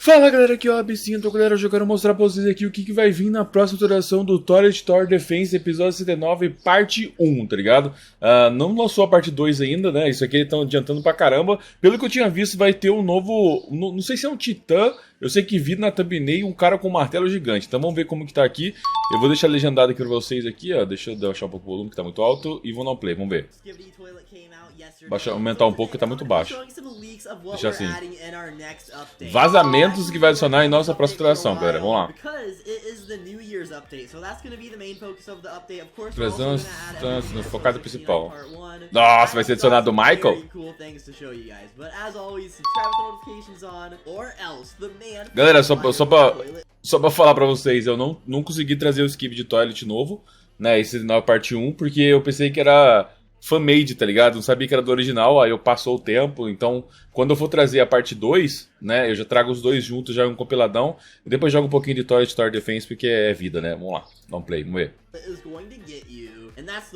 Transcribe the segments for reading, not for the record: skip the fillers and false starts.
Fala galera, aqui é o Absinto, então galera, eu quero mostrar pra vocês aqui o que vai vir na próxima atualização do Toilet Tower Defense, episódio 69, parte 1, tá ligado? Não lançou a parte 2 ainda, né, isso aqui eles estão adiantando pra caramba. Pelo que eu tinha visto, vai ter um novo, não sei se é um titã, eu sei que vi na thumbnail um cara com um martelo gigante, então vamos ver como que tá aqui. Eu vou deixar legendado aqui pra vocês aqui, ó, deixa eu baixar um pouco o volume que tá muito alto e vou dar um play, vamos ver. Aumentar um pouco que tá muito baixo. Deixa assim. Vazamentos que vai adicionar em nossa próxima atualização, galera. Vamos lá. No focado principal. Nossa, vai ser adicionado o Michael? Galera, só pra falar pra vocês, eu não consegui trazer o skip de toilet novo, né? Esse na parte 1, porque eu pensei que era fan-made, tá ligado? Não sabia que era do original, aí eu passou o tempo, então quando eu for trazer a parte 2, né, eu já trago os dois juntos, já um compiladão, e depois jogo um pouquinho de Toilet Tower Defense, porque é vida, né? Vamos lá, dá um play, vamos ver.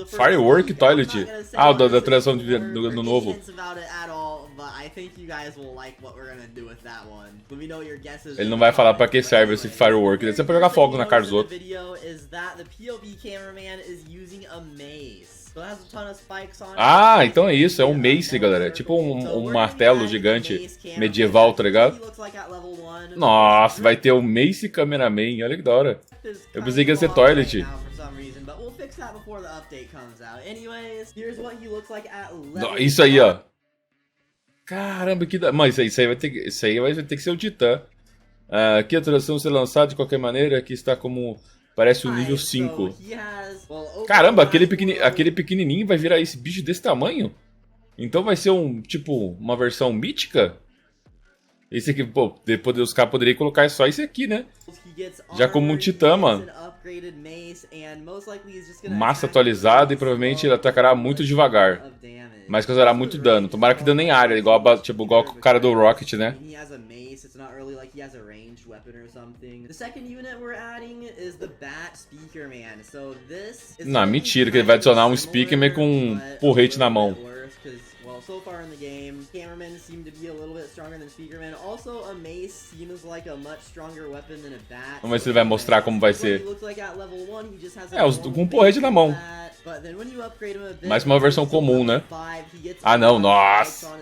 Firework Toilet. Ah, da atualização do novo. Ele não vai falar pra que serve esse Firework, deve ser pra jogar fogo na cara dos outros. Ah, então é isso, é um mace, galera. É tipo um martelo gigante medieval, tá ligado? Nossa, vai ter um mace cameraman, olha que da hora. Eu pensei que ia ser toilet. Isso aí, ó. Caramba, que da... Mas isso aí vai ter que ser o titã. Aqui a atualização ser lançada de qualquer maneira, aqui está como... Parece o nível 5. Caramba, aquele pequenininho vai virar esse bicho desse tamanho? Então vai ser uma versão mítica? Esse aqui, pô, depois os caras poderiam colocar só esse aqui, né? Já como um titã, mano. Massa atualizada e provavelmente ele atacará muito devagar. Mas causará muito dano. Tomara que dano em área, igual o cara do Rocket, né? Não, mentira, que ele vai adicionar um Speakerman com um porrete na mão. So far in the game, cameramen seem to be a little bit stronger than speakermen. Also, a mace seems like a much stronger weapon than a bat. Vamos ver se ele vai mostrar como vai ser. Com um porrete na mão. Mais uma versão comum, né? Ah, não, nossa.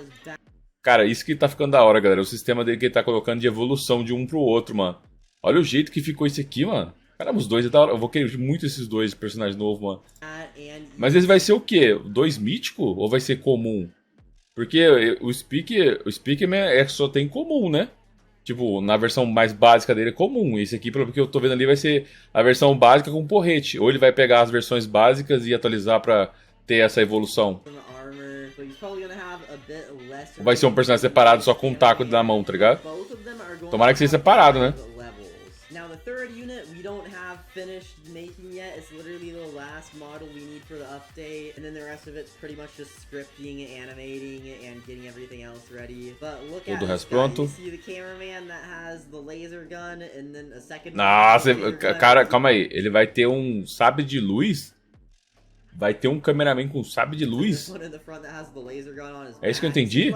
Cara, isso que tá ficando da hora, galera. O sistema dele que ele tá colocando de evolução de um pro outro, mano. Olha o jeito que ficou esse aqui, mano. Caramba, os dois é da hora. Eu vou querer muito esses dois personagens novos, mano. Mas esse vai ser o quê? Dois mítico? Ou vai ser comum? Porque o Speakerman só tem comum, né? Tipo, na versão mais básica dele é comum. Esse aqui, pelo que eu tô vendo ali, vai ser a versão básica com porrete. Ou ele vai pegar as versões básicas e atualizar pra ter essa evolução. Ou vai ser um personagem separado só com um taco na mão, tá ligado? Tomara que seja separado, né? Now the third unit we don't have finished making yet. It's literally the last model we need for the update, and then the rest of it's pretty much just scripting, animating, and getting everything else ready. But look at this guy. You see the cameraman that has the laser gun, and then a second. Nossa, cara, calma aí. Ele vai ter um sabre de luz? Vai ter um cameraman com sabre de luz? É isso que eu entendi?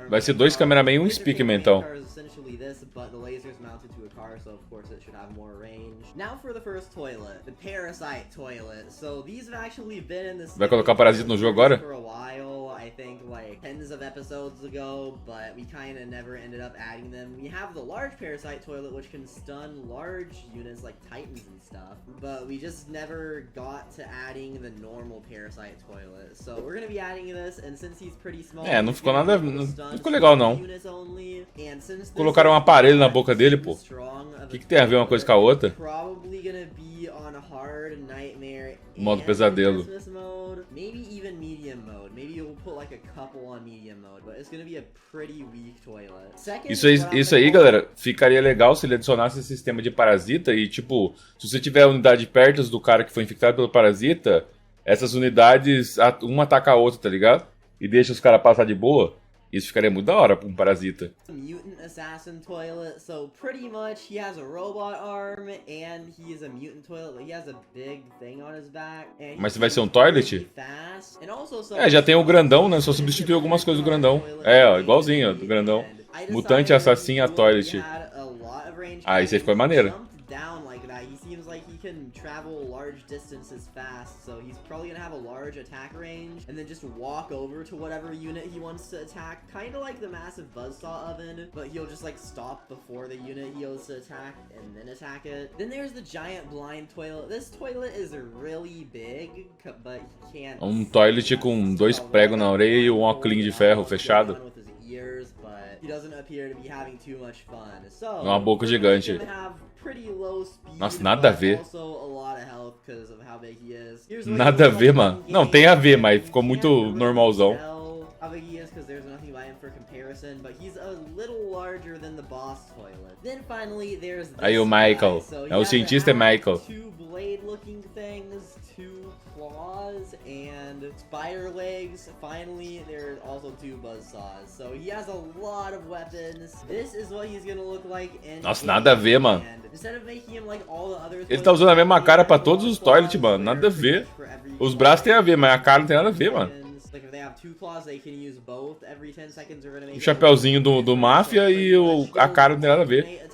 Vai ser dois cameraman e um speakerman, então. Vai colocar o parasita no jogo agora? For a while, I think like tens of episodes ago, but we kind of never ended up adding them. We have the large parasite toilet, which can stun large units like titans and stuff, but we just never got to adding the normal parasite toilet. So we're gonna be adding this, and since he's pretty small, não ficou nada, não ficou legal não. Colocaram um aparelho na boca dele, pô. O que tem a ver uma coisa com a outra? Modo pesadelo. Maybe even medium mode. Maybe you'll put like a couple on medium mode, but it's gonna be a pretty weak toilet. Isso aí, galera, ficaria legal se ele adicionasse esse sistema de parasita e tipo, se você tiver a unidade perto do cara que foi infectado pelo parasita, essas unidades, uma ataca a outra, tá ligado? E deixa os caras passar de boa. Isso ficaria muito da hora pra um parasita. Mutant assassin toilet, so pretty much he has a robot arm and he is a mutant toilet, but he has a big thing on his back. Mas vai ser um toilet? É, já tem o grandão, né? Só substituir algumas coisas do grandão. É, ó, igualzinho, ó, do grandão. Mutante, assassino, a toilet. Ah, isso aí ficou maneiro. He seems like he can travel large distances fast, so he's probably gonna have a large attack range, and then just walk over to whatever unit he wants to attack, kind of like the massive buzzsaw oven, but he'll just like stop before the unit he goes to attack, and then attack it. Then there's the giant blind toilet. This toilet is really big, but he can't... Toilet com 2 pregos na orelha e um óculos de ferro fechado. Uma boca gigante. Nossa, nada a ver. Nada a ver, mano. Não, tem a ver, mas ficou muito normalzão. Aí o Michael. É o cientista, é Michael. Blade-looking things, 2 claws, and spider legs. Finally, there are also 2 buzzsaws. So he has a lot of weapons. This is what he's gonna look like in... Nossa, nada a ver, mano. Instead of making him like all the other... Ele tá usando a mesma cara pra todos os toilets, mano. Nada a ver. Os braços tem a ver, mas a cara não tem nada a ver, mano. O chapéuzinho do máfia e a cara não tem nada a ver.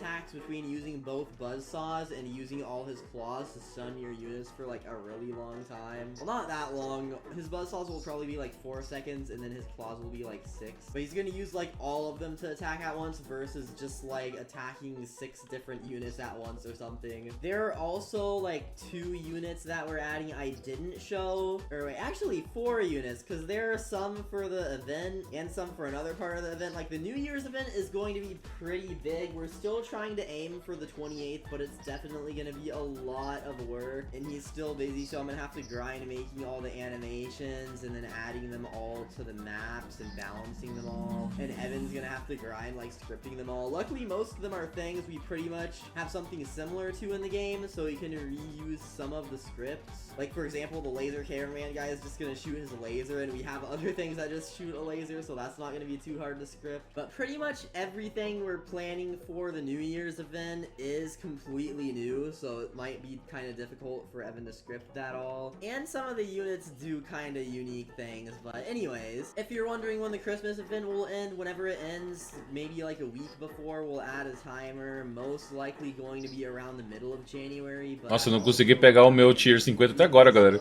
Both buzzsaws and using all his claws to stun your units for like a really long time. Well, not that long. His buzzsaws will probably be like 4 seconds, and then his claws will be like 6. But he's gonna use like all of them to attack at once versus just like attacking 6 different units at once or something. There are also like 2 units that we're adding I didn't show, or wait, actually 4 units, because there are some for the event and some for another part of the event. Like the New Year's event is going to be pretty big. We're still trying to aim for the 28th, but it's definitely gonna be a lot of work, and he's still busy, so I'm gonna have to grind making all the animations and then adding them all to the maps and balancing them all, and Evan's gonna have to grind like scripting them all. Luckily, most of them are things we pretty much have something similar to in the game, so we can reuse some of the scripts. Like for example, the laser cameraman guy is just gonna shoot his laser, and we have other things that just shoot a laser, so that's not gonna be too hard to script. But pretty much everything we're planning for the New Year's event is completely new, so it might be kind of difficult for Evan to script that all. And some of the units do kind of unique things, but anyways, if you're wondering when the Christmas event will end, whenever it ends, maybe like a week before, we'll add a timer, most likely going to be around the middle of January. But nossa, eu não consegui pegar o meu tier 50 até agora, galera.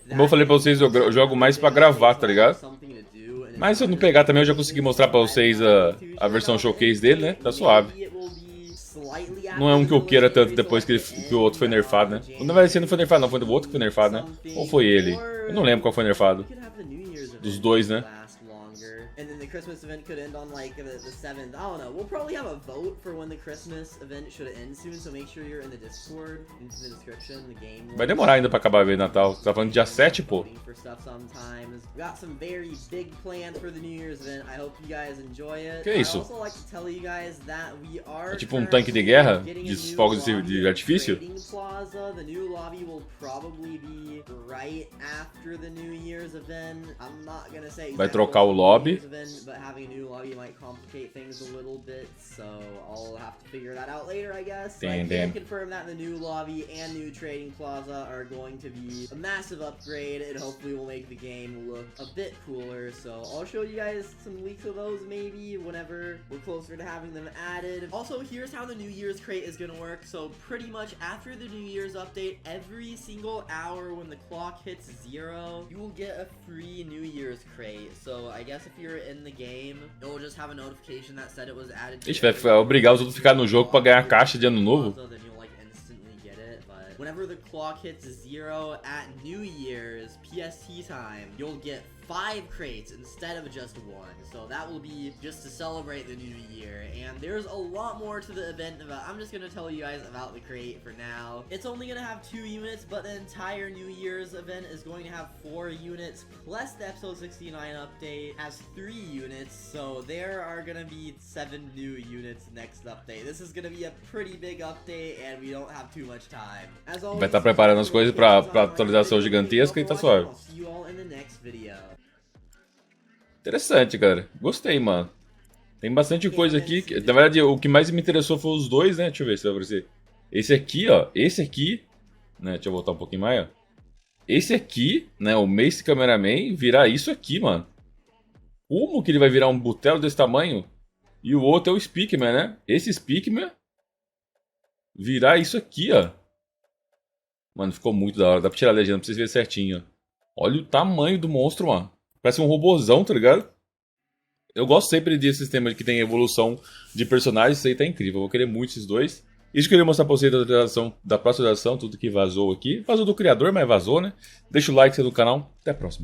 Como eu falei pra vocês, eu jogo mais pra gravar, tá ligado? Mas se eu não pegar também, eu já consegui mostrar pra vocês a versão showcase dele, né? Tá suave. Não é um que eu queira tanto depois que o outro foi nerfado, né? Na verdade, esse não foi nerfado, não. Foi o outro que foi nerfado, né? Ou foi ele? Eu não lembro qual foi nerfado. Dos dois, né? And then the Christmas event could end on like the 7th. I don't know. We'll probably have a vote for when the Christmas event should end soon, so make sure you're in the Discord, in the description, the game. Vai demorar ainda pra acabar o Natal. Você tá falando dia 7, pô. We got some very big plans for the New Year's event. I hope you guys enjoy it. Que é isso? I also like to tell you guys that we are é tipo um tanque de guerra? De fogos de artifício? The new lobby will probably be right after the New Year's event. I'm not gonna say vai trocar o lobby. But having a new lobby might complicate things a little bit, so I'll have to figure that out later, I guess. I can confirm that the new lobby and new trading plaza are going to be a massive upgrade. It hopefully will make the game look a bit cooler, so I'll show you guys some leaks of those maybe whenever we're closer to having them added. Also, here's how the New Year's crate is gonna work. So pretty much after the New Year's update, every single hour when the clock hits 0, you will get a free New Year's crate. So I guess if you're in the game, it will just have a notification that said it was added. Ixi, vai obrigar os outros a ficar no jogo pra ganhar caixa de ano novo. Whenever the clock hits 0 at New Year's PST time, you'll get 5 crates instead of just 1. So that will be just to celebrate the new year. And there's a lot more to the event, but I'm just gonna tell you guys about the crate for now. It's only gonna have 2 units, but the entire New Year's event is going to have 4 units, plus the episode 69 update has 3 units. So there are gonna be 7 new units next update. This is gonna be a pretty big update, and we don't have too much time. As always, vai estar preparando as coisas pra atualização gigantesca e tá suave. I'll see you all in the next video. Interessante, cara. Gostei, mano. Tem bastante coisa aqui. Na verdade, o que mais me interessou foi os dois, né? Deixa eu ver se vai aparecer. Esse aqui, ó. Esse aqui. Né? Deixa eu voltar um pouquinho mais, ó. Esse aqui, né? O Mace Cameraman virar isso aqui, mano. Como que ele vai virar um butelo desse tamanho? E o outro é o Speakman, né? Esse Speakman virar isso aqui, ó. Mano, ficou muito da hora. Dá pra tirar a legenda pra vocês verem certinho, ó. Olha o tamanho do monstro, mano. Parece um robozão, tá ligado? Eu gosto sempre de sistema que tem evolução de personagens. Isso aí tá incrível. Eu vou querer muito esses dois. Isso que eu queria mostrar pra vocês da próxima atualização. Tudo que vazou aqui. Vazou do criador, mas vazou, né? Deixa o like no canal. Até a próxima.